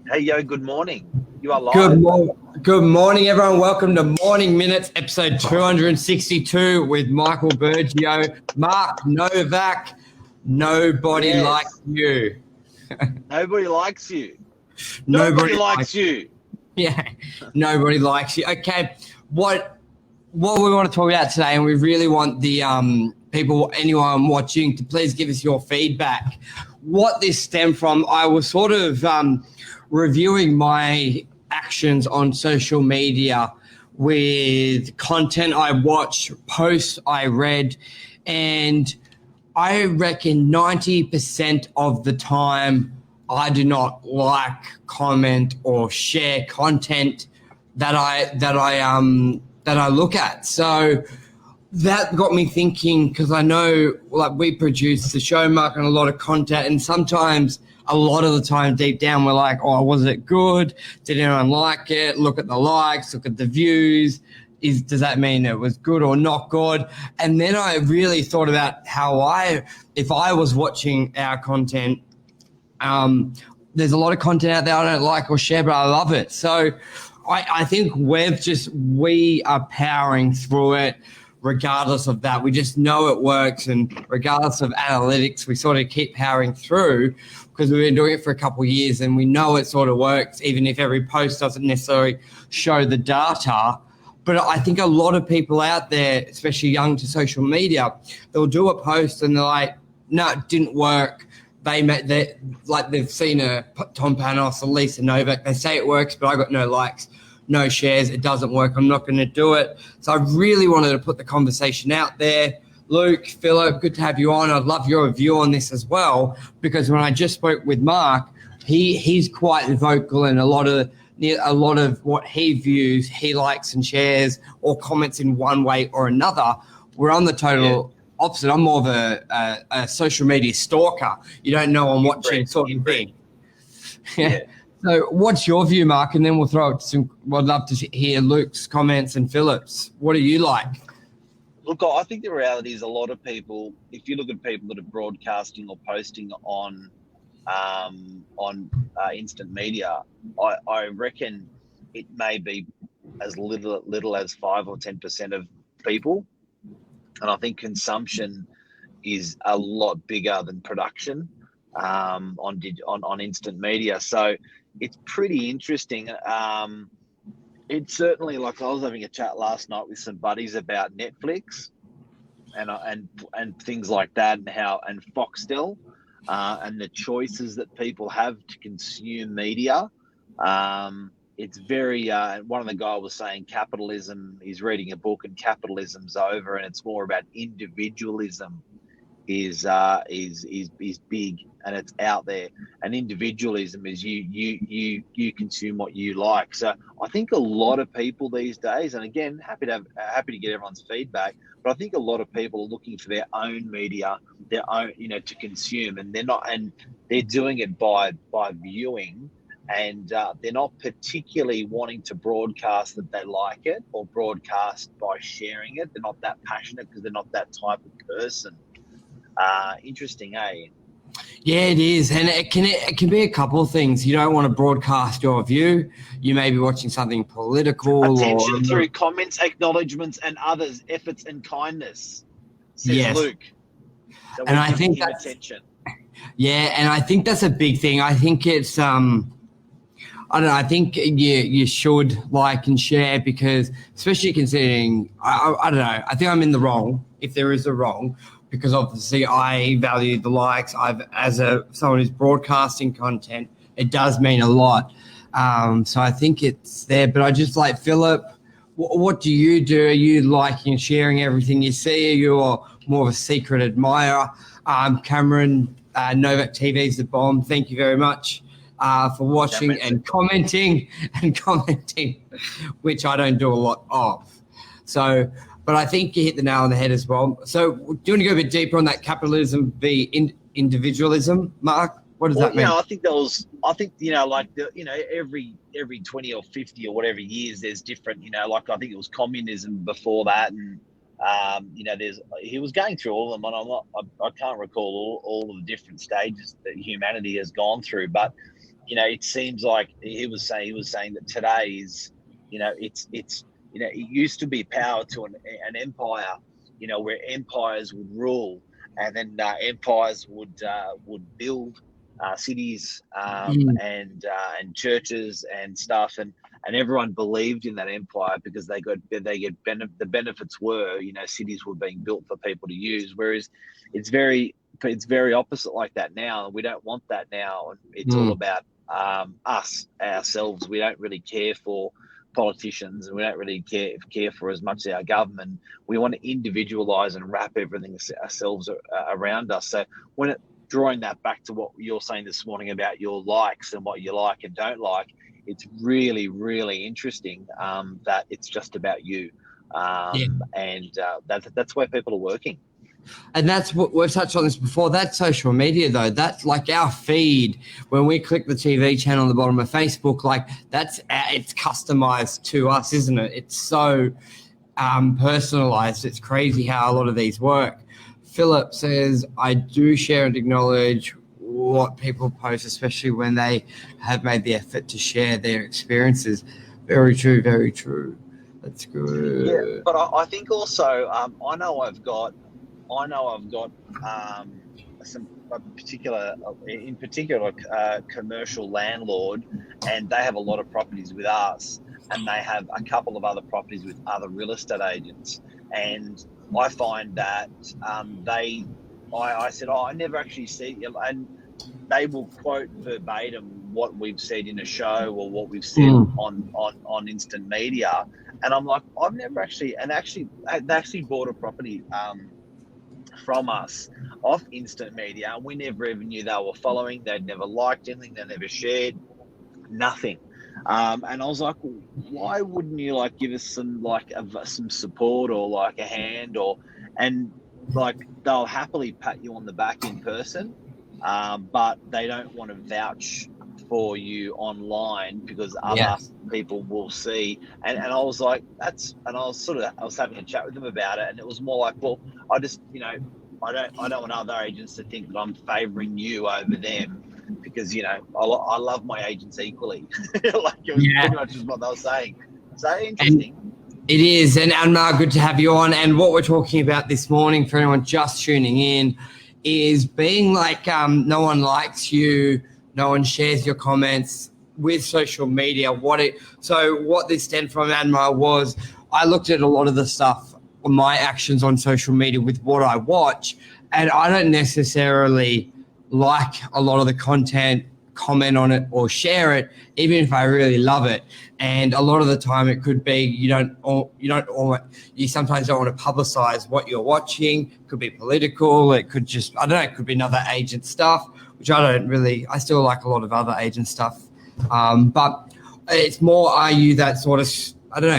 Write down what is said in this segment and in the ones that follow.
Hey, yo, good morning. You are Good, live. good morning, everyone. Welcome to Morning Minutes, episode 262 with Michael Bergio, Mark Novak. Nobody like Yes. you. Nobody likes you. Nobody Nobody like likes you. yeah. Nobody likes you. Okay, what we want to talk about today, and we really want the people, anyone watching, to please give us your feedback. What this stemmed from, I was sort of reviewing my actions on social media with content I watched, posts I read, and I reckon 90% of the time I do not like, comment, or share content that I look at. So that got me thinking, because I know, like, we produce the show, Mark, and a lot of content, and sometimes, a lot of the time, deep down, we're like, oh, was it good? Did anyone like it? Look at the likes, look at the views. Does that mean it was good or not good? And then I really thought about if I was watching our content, there's a lot of content out there I don't like or share, but I love it. So I think we are powering through it regardless of that. We just know it works, and regardless of analytics, we sort of keep powering through because we've been doing it for a couple of years and we know it sort of works, even if every post doesn't necessarily show the data. But I think a lot of people out there, especially young to social media, they'll do a post and they're like, no, it didn't work. They've seen a Tom Panos, a Lisa Novak. They say it works, but I got no likes, no shares. It doesn't work. I'm not going to do it. So I really wanted to put the conversation out there. Luke, Philip, good to have you on. I'd love your view on this as well, because when I just spoke with Mark, he's quite vocal, and a lot of what he views, he likes and shares or comments in one way or another. We're on the total opposite. I'm more of a social media stalker. You don't know I'm watching sort of thing. Yeah. So what's your view, Mark? And then we'll throw it to some. I'd love to hear Luke's comments and Philip's. What do you like? Look, I think the reality is a lot of people, if you look at people that are broadcasting or posting on instant media, I reckon it may be as little as 5 or 10% of people. And I think consumption is a lot bigger than production on instant media. So it's pretty interesting. It's certainly, like, I was having a chat last night with some buddies about Netflix and things like that, and Foxtel, and the choices that people have to consume media. It's very one of the guys was saying capitalism, he's reading a book and capitalism's over, and it's more about individualism is big, and it's out there, and individualism is you consume what you like. So I think a lot of people these days, and again, happy to get everyone's feedback, but I think a lot of people are looking for their own media, their own, to consume, and they're doing it by viewing, and they're not particularly wanting to broadcast that they like it or broadcast by sharing it. They're not that passionate because they're not that type of person. Interesting, eh? Yeah, it is, and it can be a couple of things. You don't want to broadcast your view. You may be watching something political. Attention through comments, acknowledgements, and others' efforts and kindness, says Luke. So and I think that's attention. Yeah, and I think that's a big thing. I think it's I don't know. I think you should like and share, because, especially considering, I don't know. I think I'm in the wrong, if there is a wrong, because obviously I value the likes. Someone who's broadcasting content, it does mean a lot. So I think it's there. But I just like, Philip, what do you do? Are you liking and sharing everything you see? Are you more of a secret admirer? Cameron, Novak TV's the bomb. Thank you very much for watching and commenting, which I don't do a lot of. So, but I think you hit the nail on the head as well. So, do you want to go a bit deeper on that capitalism v individualism, Mark? What does that mean? I think every 20 or 50 or whatever years, there's different, like, I think it was communism before that, and he was going through all of them, and I can't recall all of the different stages that humanity has gone through, but it seems like he was saying that today is, it's it used to be power to an empire, where empires would rule, and then empires would build cities, and churches and stuff, and everyone believed in that empire because the benefits were, cities were being built for people to use, whereas it's very opposite like that now. We don't want that now. It's all about us, ourselves. We don't really care for politicians, and we don't really care for as much our government. We want to individualize and wrap everything ourselves around us. So when drawing that back to what you're saying this morning about your likes and what you like and don't like, it's really, really interesting that it's just about you. And that's where people are working. And that's what we've touched on this before. That's social media, though. That's like our feed. When we click the TV channel on the bottom of Facebook, like it's customized to us, isn't it? It's so personalized. It's crazy how a lot of these work. Philip says, I do share and acknowledge what people post, especially when they have made the effort to share their experiences. Very true, very true. That's good. Yeah, but I think also, I know I've got some particular commercial landlord, and they have a lot of properties with us, and they have a couple of other properties with other real estate agents. And I find that I said, I never actually see, and they will quote verbatim what we've said in a show or what we've said on instant media. And I'm like, I've never actually, they actually bought a property from us off instant media, and we never even knew they were following. They'd never liked anything, they never shared nothing. And I was like, well, why wouldn't you give us some some support or a hand, and they'll happily pat you on the back in person, but they don't want to vouch for you online because other people will see. And I was like, I was having a chat with them about it, and it was more like, well, I just, I don't want other agents to think that I'm favouring you over them, because I love my agents equally. It was pretty much just what they were saying. So interesting. And it is. And Anmar, good to have you on. And what we're talking about this morning, for anyone just tuning in, is being no one likes you, no one shares your comments with social media. What this stemmed from, Anmar, was I looked at a lot of the stuff, my actions on social media with what I watch, and I don't necessarily like a lot of the content, comment on it or share it, even if I really love it. And a lot of the time it could be you sometimes don't want to publicize what you're watching. It could be political. It could just, I don't know, it could be another agent stuff, which I still like a lot of other agent stuff. But it's more, are you that sort of,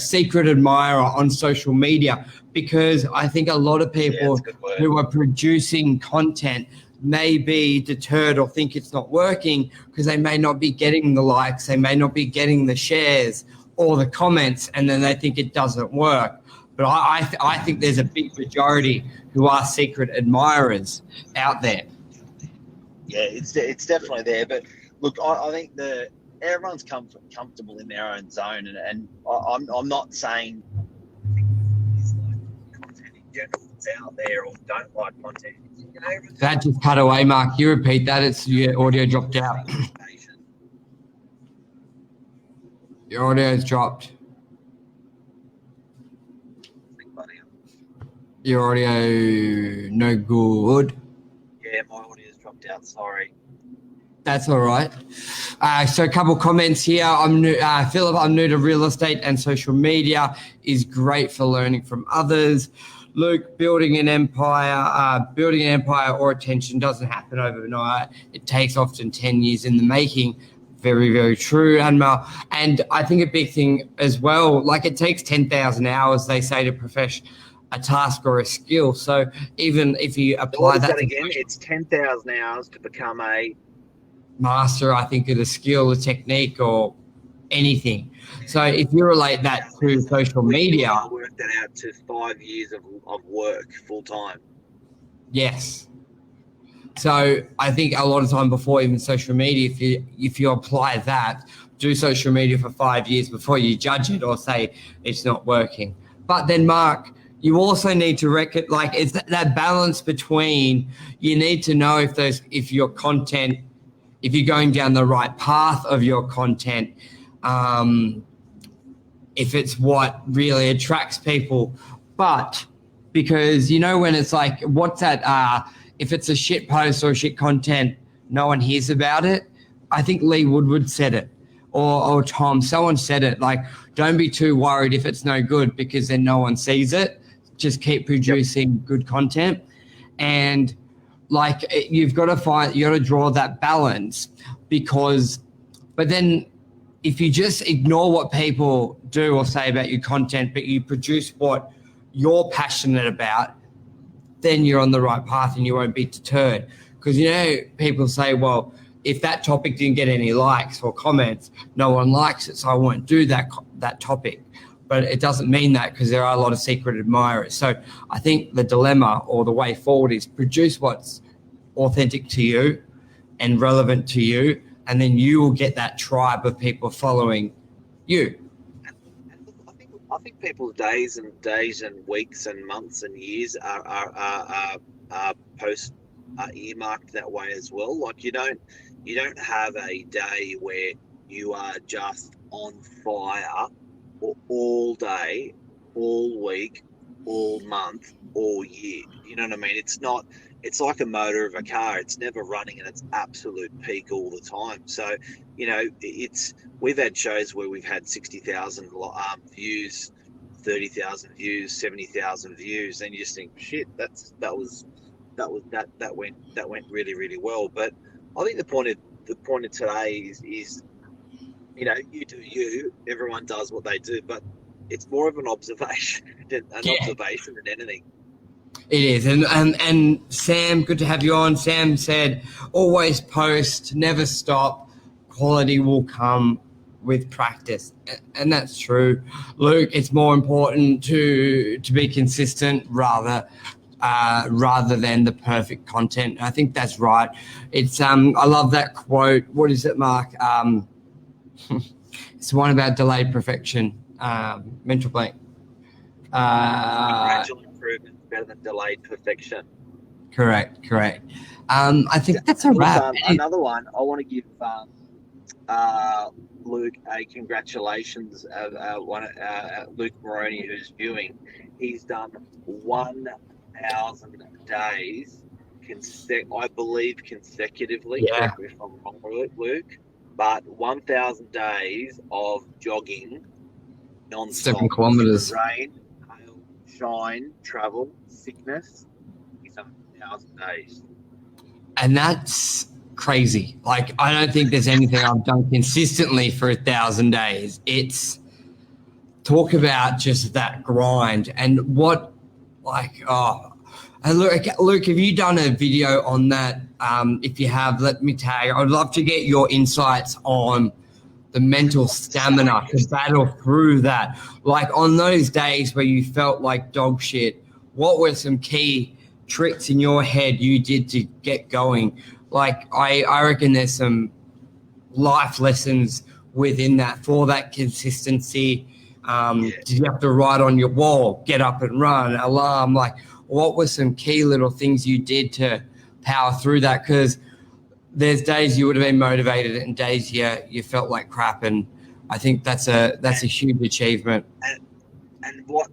secret admirer on social media? Because I think a lot of people who are producing content may be deterred or think it's not working because they may not be getting the likes, they may not be getting the shares or the comments, and then they think it doesn't work. But I think there's a big majority who are secret admirers out there. Yeah, it's definitely there. But look, I think everyone's comfortable in their own zone, and I'm not saying content in general that's out there or don't like content. That just cut away, Mark. You repeat that. Your audio dropped out. Your audio's dropped. Your audio no good. Yeah, my audio's dropped out. Sorry. That's all right. So a couple comments here. I'm new, Philip. I'm new to real estate, and social media is great for learning from others. Luke, building an empire or attention doesn't happen overnight. It takes often 10 years in the making. Very, very true, Anmar. And I think a big thing as well, it takes 10,000 hours, they say, to profession a task or a skill. So even if you apply that again, it's 10,000 hours to become a master, I think, of a skill, a technique, or anything. So if you relate that to social media, I worked that out to 5 years of work full time. Yes. So I think a lot of time before even social media, if you apply that, do social media for 5 years before you judge it or say it's not working. But then, Mark, you also need to it's that balance between, you need to know if your content, if you're going down the right path of your content, if it's what really attracts people. But because, when it's like, what's that, if it's a shit post or shit content, no one hears about it. I think Lee Woodward said it, or Tom, someone said it, like, don't be too worried if it's no good, because then no one sees it. Just keep producing good content. And like, you've got to draw that balance, but then if you just ignore what people do or say about your content, but you produce what you're passionate about, then you're on the right path and you won't be deterred. Because, people say, well, if that topic didn't get any likes or comments, no one likes it, so I won't do that topic. But it doesn't mean that, because there are a lot of secret admirers. So I think the dilemma or the way forward is produce what's authentic to you and relevant to you, and then you will get that tribe of people following you. I think people's days and weeks and months and years are earmarked that way as well. Like, you don't have a day where you are just on fire all day, all week, all month, all year. You know what I mean? It's like a motor of a car. It's never running at its absolute peak all the time. So, we've had shows where we've had 60,000 views, 30,000 views, 70,000 views, and you just think, shit, that went really, really well. But I think the point of today is you do you, everyone does what they do, but it's more of an observation than anything. It is. And Sam, good to have you on. Sam said, always post, never stop. Quality will come with practice. And that's true. Luke, it's more important to be consistent rather than the perfect content. I think that's right. It's I love that quote. What is it, Mark? It's one about delayed perfection. Mental blank. Gradual improvement is better than delayed perfection. Correct. I think that's a wrap. Another one, I want to give Luke a congratulations. Luke Moroney, who's viewing, he's done 1,000 days, I believe consecutively. Yeah. Correct me if I'm wrong, Luke. But 1,000 days of jogging non-stop. 7 kilometers. Rain, hail, shine, travel, sickness. He's done 1,000 days. And that's crazy. Like, I don't think there's anything I've done consistently for 1,000 days. It's talk about just that grind and what, like, and Luke, have you done a video on that? If you have, let me tag. I'd love to get your insights on the mental stamina to battle through that. Like, on those days where you felt like dog shit, what were some key tricks in your head you did to get going? Like, I reckon there's some life lessons within that for that consistency. Did you have to write on your wall, get up and run, alarm? Like, what were some key little things you did to power through that? Because there's days you would have been motivated and days you felt like crap, and I think that's a huge achievement. And what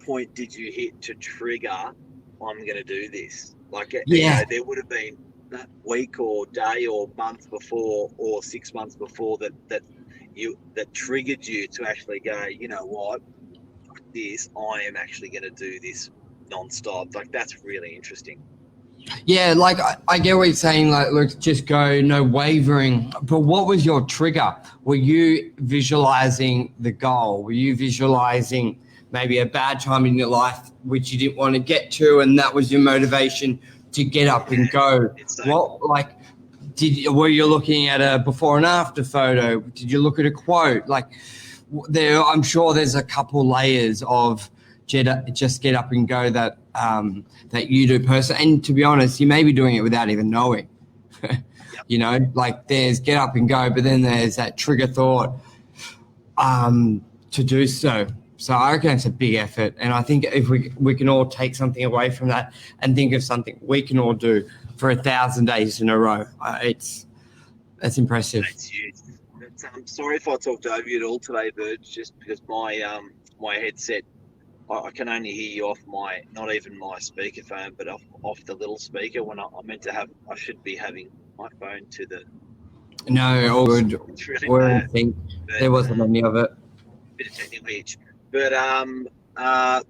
point did you hit to trigger, I'm going to do this? Like, there would have been that week or day or month before or 6 months before that triggered you to actually go, you know what, I am actually going to do this non-stop. Like, that's really interesting. Yeah, like I get what you're saying, like, look, just go, no wavering. But what was your trigger? Were you visualizing the goal? Were you visualizing maybe a bad time in your life which you didn't want to get to, and that was your motivation to get up and go? What, like, were you looking at a before and after photo? Did you look at a quote? Like, I'm sure there's a couple layers of just get up and go that that you do personally. And to be honest, you may be doing it without even knowing. You know, like there's get up and go, but then there's that trigger thought to do so. So I reckon it's a big effort. And I think if we can all take something away from that and think of something we can all do for 1,000 days in a row, that's impressive. That's huge. I'm sorry if I talked over you at all today, Burge, just because my my headset, I can only hear you off not even my speakerphone, but off the little speaker when I meant to have, I should be having my phone to the... No, all good. It's really We're bad. in sync. There wasn't any of it. Bit of technical hitch. But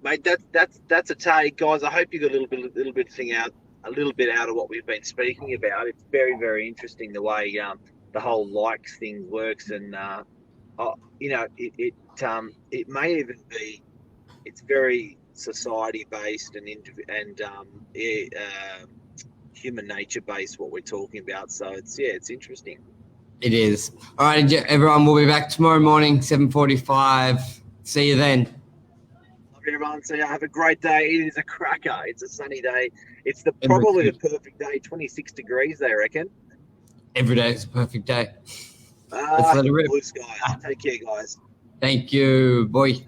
mate, that's a take, guys. I hope you got a little bit out of what we've been speaking about. It's very, very interesting the way the whole likes thing works, and you know, it may even be, it's very society based and human nature based what we're talking about. So it's interesting. It is. All right, everyone. We'll be back tomorrow morning, 7:45. See you then. Love you, everyone. So have a great day. It is a cracker. It's a sunny day. It's probably the perfect day. 26 degrees, they reckon. Every day is a perfect day. Let's let it rip. Blue skies. Take care, guys. Thank you. Boy.